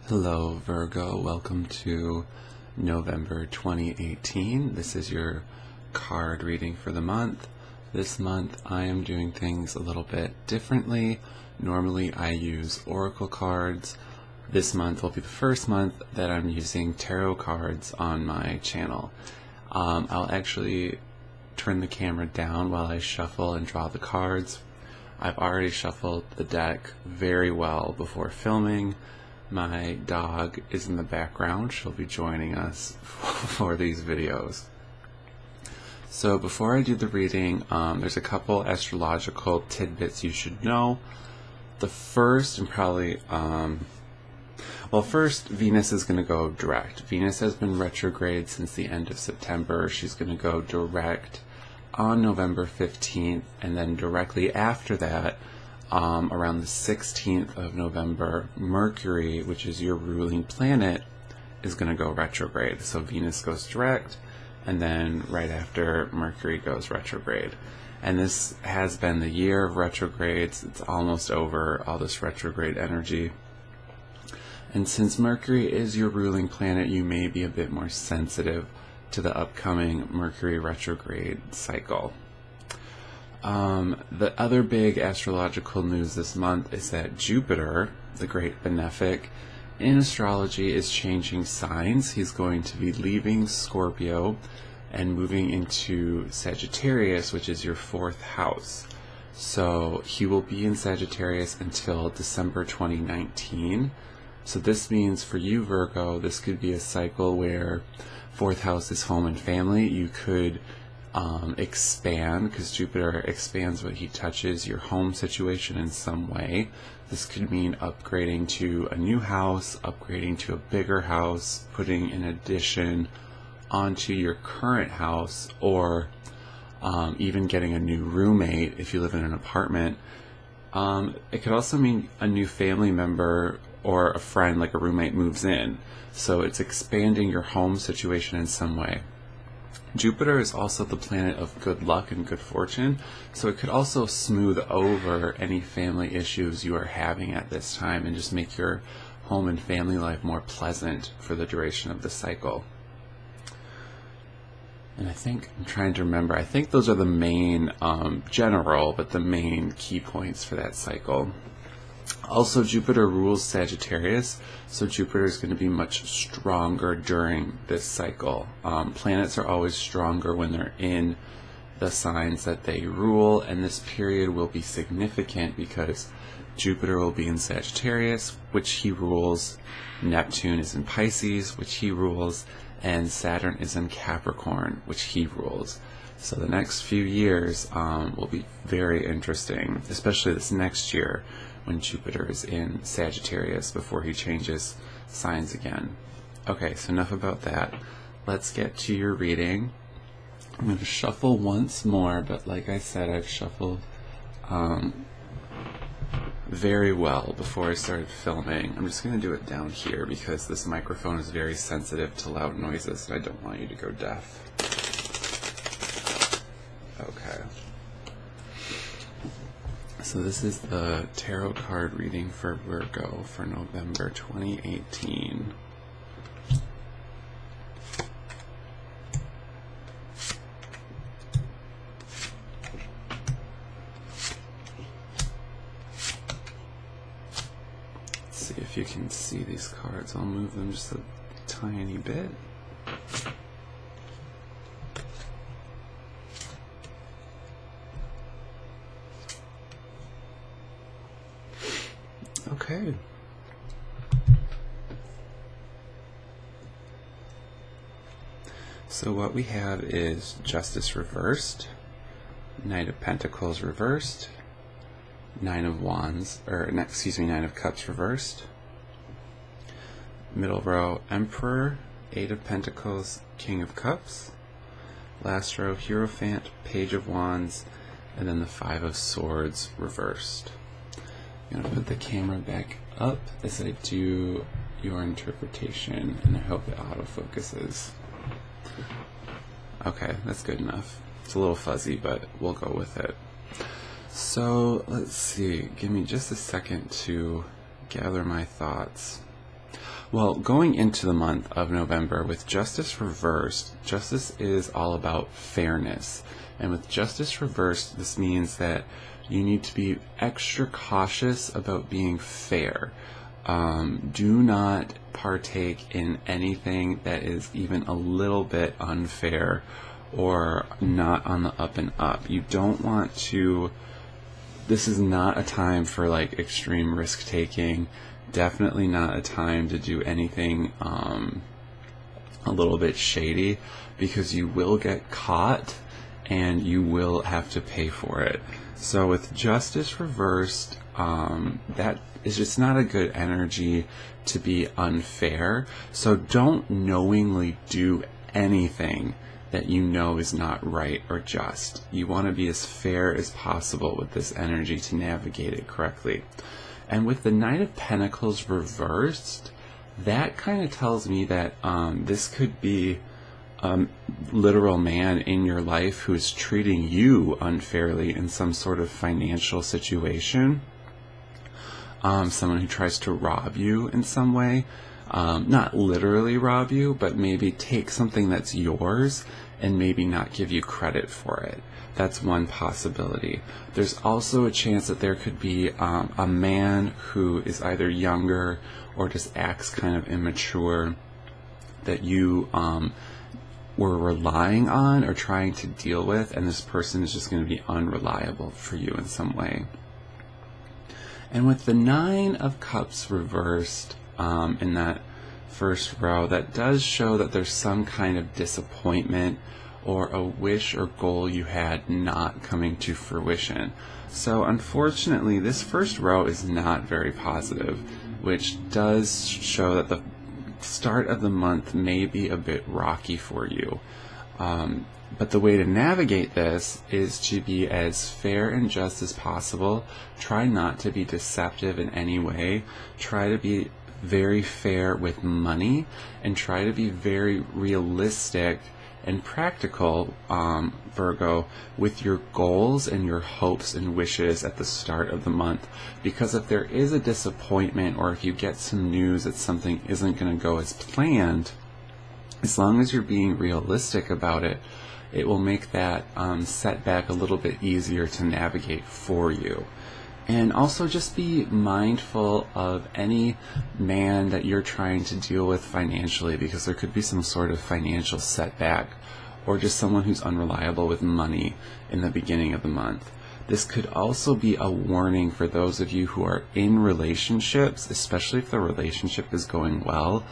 Hello Virgo, welcome to November 2018. This is your card reading for the month. This month I am doing things a little bit differently. Normally I use oracle cards. This month will be the first month that I'm using tarot cards on my channel. I'll actually turn the camera down while I shuffle and draw the cards. I've already shuffled the deck very well before filming. My dog is in the background. She'll be joining us for these videos. So before I do the reading, there's a couple astrological tidbits you should know. The first, and probably, first, Venus is going to go direct. Venus has been retrograde since the end of September. She's going to go direct on November 15th, and then directly after that, around the 16th of November, Mercury, which is your ruling planet, is going to go retrograde. So Venus goes direct, and then right after, Mercury goes retrograde. And this has been the year of retrogrades. It's almost over, all this retrograde energy. And since Mercury is your ruling planet, you may be a bit more sensitive to the upcoming Mercury retrograde cycle. The other big astrological news this month is that Jupiter, the great benefic, in astrology is changing signs. He's going to be leaving Scorpio and moving into Sagittarius, which is your fourth house. So he will be in Sagittarius until December 2019. So this means for you, Virgo, this could be a cycle where fourth house is home and family. You could expand, because Jupiter expands what he touches, your home situation in some way. This could mean upgrading to a new house, upgrading to a bigger house, putting an addition onto your current house, or even getting a new roommate if you live in an apartment. It could also mean a new family member or a friend, like a roommate, moves in. So it's expanding your home situation in some way. Jupiter is also the planet of good luck and good fortune, so it could also smooth over any family issues you are having at this time and just make your home and family life more pleasant for the duration of the cycle. And I'm trying to remember, I think those are the main general, but the main key points for that cycle. Also, Jupiter rules Sagittarius, so Jupiter is going to be much stronger during this cycle. Planets are always stronger when they're in the signs that they rule, and this period will be significant because Jupiter will be in Sagittarius, which he rules. Neptune is in Pisces, which he rules, and Saturn is in Capricorn, which he rules. So the next few years will be very interesting, especially this next year, when Jupiter is in Sagittarius before he changes signs again. Okay, so enough about that. Let's get to your reading. I'm going to shuffle once more, but like I said, I've shuffled very well before I started filming. I'm just going to do it down here because this microphone is very sensitive to loud noises and I don't want you to go deaf. Okay. So this is the tarot card reading for Virgo for November 2018. Let's see if you can see these cards. I'll move them just a tiny bit. Okay. So what we have is Justice reversed, Knight of Pentacles reversed, Nine of Cups reversed, middle row Emperor, Eight of Pentacles, King of Cups, last row Hierophant, Page of Wands, and then the Five of Swords reversed. I'm going to put the camera back up as I do your interpretation, and I hope it autofocuses. Okay, that's good enough. It's a little fuzzy, but we'll go with it. So, let's see. Give me just a second to gather my thoughts. Well, going into the month of November with Justice reversed, Justice is all about fairness. And with Justice reversed, this means that you need to be extra cautious about being fair. Do not partake in anything that is even a little bit unfair or not on the up and up. You don't want to, this is not a time for like extreme risk taking. Definitely not a time to do anything a little bit shady, because you will get caught and you will have to pay for it. So with Justice reversed, that is just not a good energy to be unfair. So don't knowingly do anything that you know is not right or just. You want to be as fair as possible with this energy to navigate it correctly. And with the Knight of Pentacles reversed, that kind of tells me that this could be a literal man in your life who is treating you unfairly in some sort of financial situation. Someone who tries to rob you in some way. Not literally rob you, but maybe take something that's yours and maybe not give you credit for it. That's one possibility. There's also a chance that there could be a man who is either younger or just acts kind of immature that you were relying on or trying to deal with, and this person is just going to be unreliable for you in some way. And with the Nine of Cups reversed in that first row, that does show that there's some kind of disappointment or a wish or goal you had not coming to fruition. So unfortunately, this first row is not very positive, which does show that the start of the month may be a bit rocky for you. But the way to navigate this is to be as fair and just as possible. Try not to be deceptive in any way. Try to be very fair with money, and try to be very realistic and practical, Virgo, with your goals and your hopes and wishes at the start of the month. Because if there is a disappointment, or if you get some news that something isn't going to go as planned, as long as you're being realistic about it, it will make that setback a little bit easier to navigate for you. And also just be mindful of any man that you're trying to deal with financially, because there could be some sort of financial setback, or just someone who's unreliable with money in the beginning of the month. This could also be a warning for those of you who are in relationships, especially if the relationship is going well,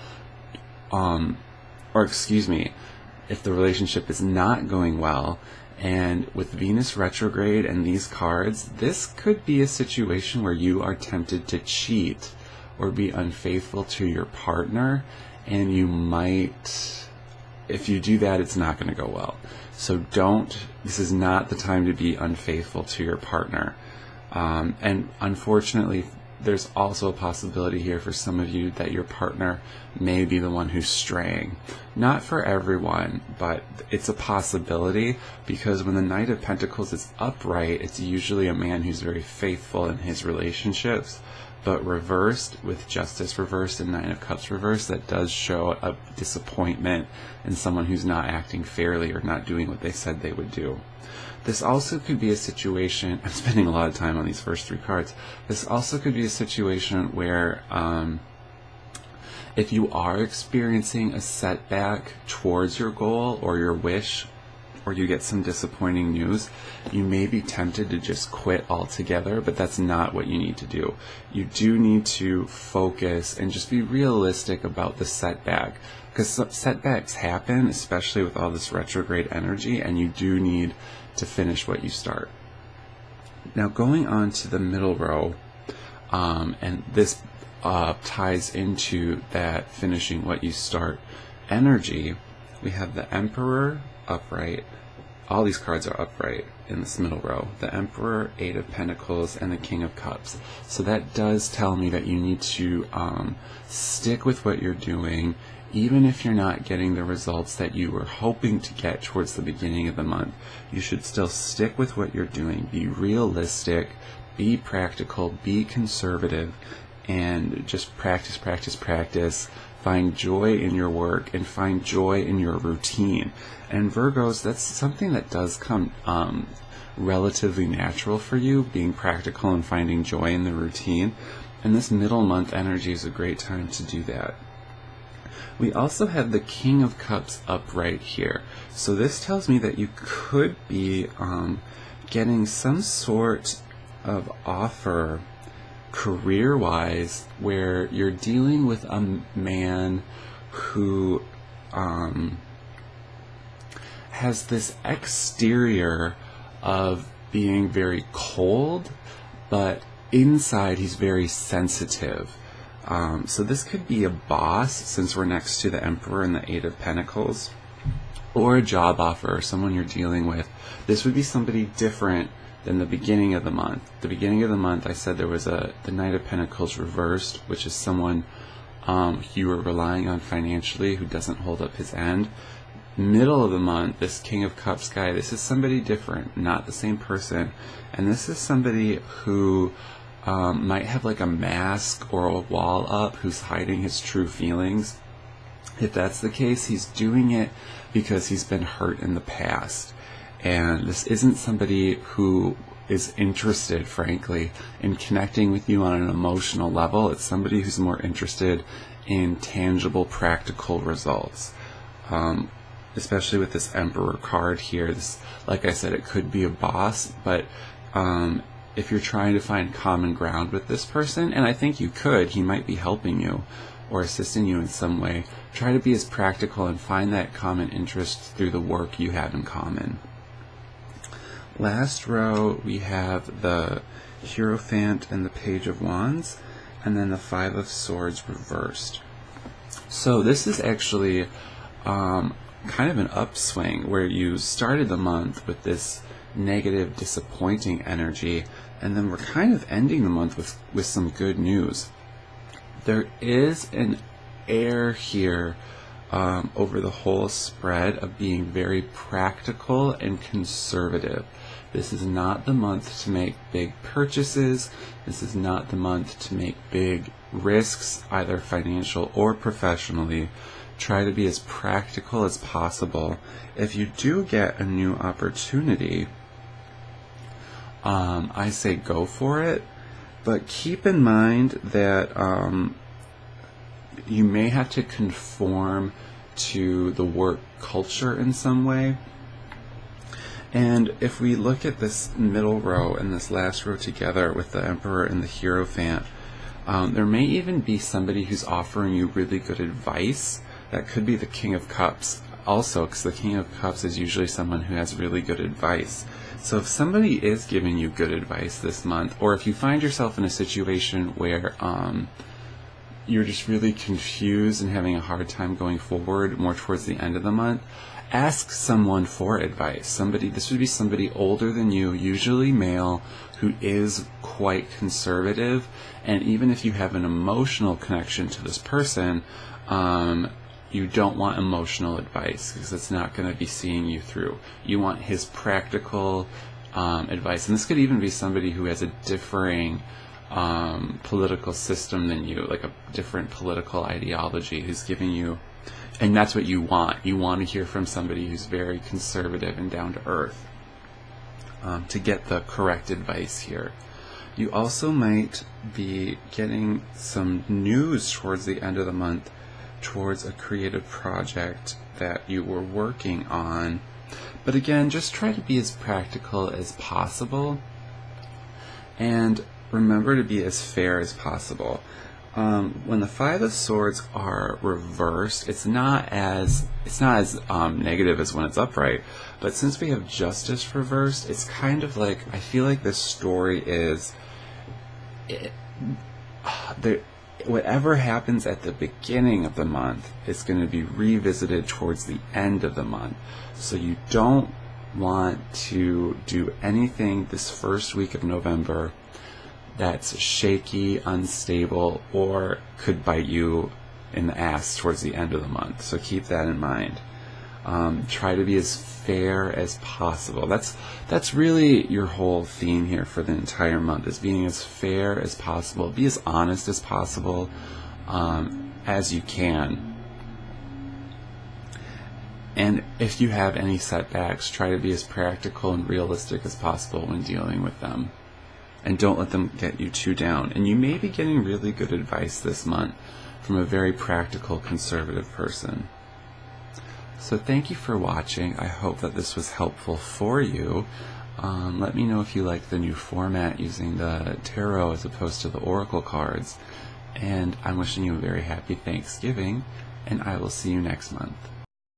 if the relationship is not going well. And with Venus retrograde and these cards, this could be a situation where you are tempted to cheat or be unfaithful to your partner, and you might, if you do that, it's not going to go well. So this is not the time to be unfaithful to your partner. And unfortunately, there's also a possibility here for some of you that your partner may be the one who's straying. Not for everyone, but it's a possibility, because when the Knight of Pentacles is upright, it's usually a man who's very faithful in his relationships. But reversed, with Justice reversed and Nine of Cups reversed, that does show a disappointment in someone who's not acting fairly or not doing what they said they would do. This also could be a situation, I'm spending a lot of time on these first three cards, this also could be a situation where if you are experiencing a setback towards your goal or your wish, or you get some disappointing news, you may be tempted to just quit altogether, but that's not what you need to do. You do need to focus and just be realistic about the setback, because setbacks happen, especially with all this retrograde energy, and you do need to finish what you start. Now going on to the middle row, and this ties into that finishing what you start energy. We have the Emperor upright. All these cards are upright in this middle row. The Emperor, Eight of Pentacles, and the King of Cups. So that does tell me that you need to stick with what you're doing, even if you're not getting the results that you were hoping to get towards the beginning of the month. You should still stick with what you're doing. Be realistic, be practical, be conservative, and just practice, practice, practice. Find joy in your work and find joy in your routine. And Virgos, that's something that does come relatively natural for you, being practical and finding joy in the routine. And this middle month energy is a great time to do that. We also have the King of Cups upright here. So this tells me that you could be getting some sort of offer career-wise where you're dealing with a man who has this exterior of being very cold, but inside he's very sensitive. So this could be a boss, since we're next to the Emperor and the Eight of Pentacles, or a job offer, someone you're dealing with. This would be somebody different than the beginning of the month. The beginning of the month, I said there was the Knight of Pentacles reversed, which is someone you were relying on financially who doesn't hold up his end. Middle of the month, this King of Cups guy, this is somebody different, not the same person. And this is somebody who might have like a mask or a wall up, who's hiding his true feelings. If that's the case, he's doing it because he's been hurt in the past. And this isn't somebody who is interested, frankly, in connecting with you on an emotional level. It's somebody who's more interested in tangible, practical results. Especially with this Emperor card here. This, like I said, it could be a boss, but if you're trying to find common ground with this person, and I think you could, he might be helping you or assisting you in some way, try to be as practical and find that common interest through the work you have in common. Last row, we have the Hierophant and the Page of Wands, and then the Five of Swords reversed. So this is actually kind of an upswing, where you started the month with this negative, disappointing energy, and then we're kind of ending the month with some good news. There is an air here over the whole spread of being very practical and conservative. This is not the month to make big purchases. This is not the month to make big risks, either financial or professionally. Try to be as practical as possible. If you do get a new opportunity, I say go for it, but keep in mind that you may have to conform to the work culture in some way. And if we look at this middle row and this last row together with the Emperor and the Hierophant, there may even be somebody who's offering you really good advice. That could be the King of Cups also, because the King of Cups is usually someone who has really good advice. So if somebody is giving you good advice this month, or if you find yourself in a situation where you're just really confused and having a hard time going forward more towards the end of the month, ask someone for advice. This would be somebody older than you, usually male, who is quite conservative. And even if you have an emotional connection to this person, you don't want emotional advice, because it's not going to be seeing you through. You want his practical advice. And this could even be somebody who has a differing political system than you, like a different political ideology, who's giving you, and that's what you want. You want to hear from somebody who's very conservative and down to earth to get the correct advice here. You also might be getting some news towards the end of the month towards a creative project that you were working on. But again, just try to be as practical as possible, and remember to be as fair as possible. When the Five of Swords are reversed, it's not as negative as when it's upright. But since we have Justice reversed, it's kind of like, I feel like this story is whatever happens at the beginning of the month is going to be revisited towards the end of the month. So you don't want to do anything this first week of November that's shaky, unstable, or could bite you in the ass towards the end of the month. So keep that in mind. Try to be as fair as possible. That's really your whole theme here for the entire month, is being as fair as possible. Be as honest as possible as you can. And if you have any setbacks, try to be as practical and realistic as possible when dealing with them. And don't let them get you too down. And you may be getting really good advice this month from a very practical, conservative person. So thank you for watching. I hope that this was helpful for you. Let me know if you like the new format using the tarot as opposed to the oracle cards. And I'm wishing you a very happy Thanksgiving, and I will see you next month.